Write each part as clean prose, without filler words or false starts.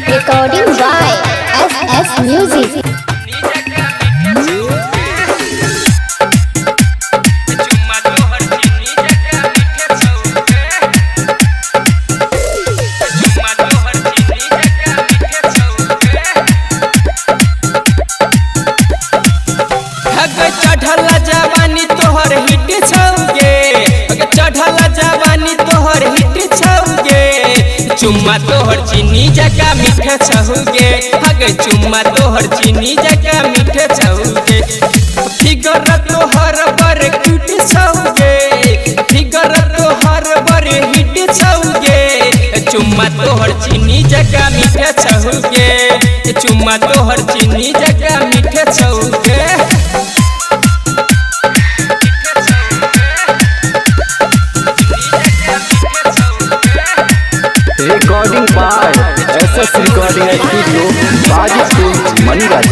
Recording by SS Music. चढ़ला जवानी तोहर हिट छौगे, चढ़ला जवानी तोहर हिट छौगे, चुम्मा तोहर चीनी जका मीठे छौगे, हगे चुम्मा तोहर चीनी जका मीठे छौगे, फिगर तोहर बड़ क्यूट छौगे, फिगर तोहर बड़ हिट छौगे, चुम्मा तोहर चीनी जका मीठे छौगे, चुम्मा तोहर चीनी जका मीठे छौगे। Recording by SS recording studio Bajipur Maniraj.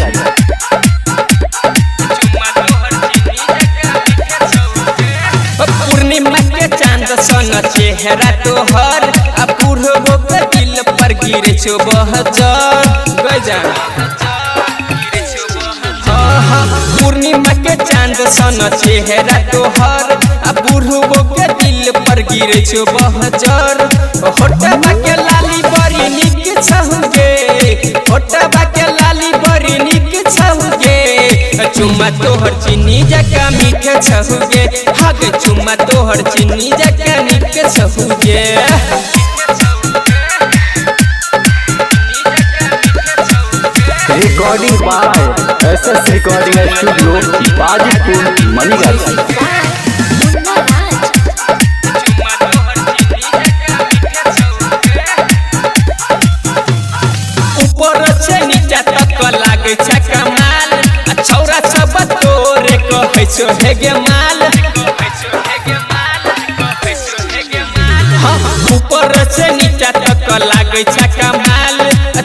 पूर्णिमा के चांद सन चेहरा तोहर अपूर्व के दिल पर गिरे छो बहजर गजान। पूर्णिमा के चांद सन चेहरा तोहर अपूर्व के दिल पर गिरे छो बहजर, होटबा के लाली बड़ी निक छौगे, होटबा के लाली बड़ी निक छौगे, चुम्मा तोहर चीनी जका मीठे छौगे, हगे चुम्मा तोहर चीनी जका मीठे छौगे। Recording by SS recording studio Bajipur Maniraj. ऊपर से नीचा तक लागे छै कमाल, छौरा सब तोरे कहै छो हेगे माल। ऊपर से नीचा तक लागे छै कमाल,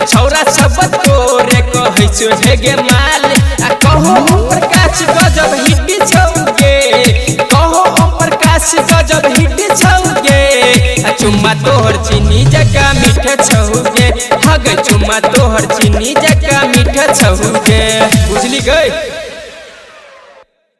छौरा सब तोरे कहै छो हेगे माल। कहो ओम प्रकाश गजब हिट छौगे, कहो ओम प्रकाश गजब हिट छौगे, चुम्मा तोहर चीनी जका मीठे छौगे, हगे चुम्मा तोहर चीनी जका मीठे छौगे। बुझली गई।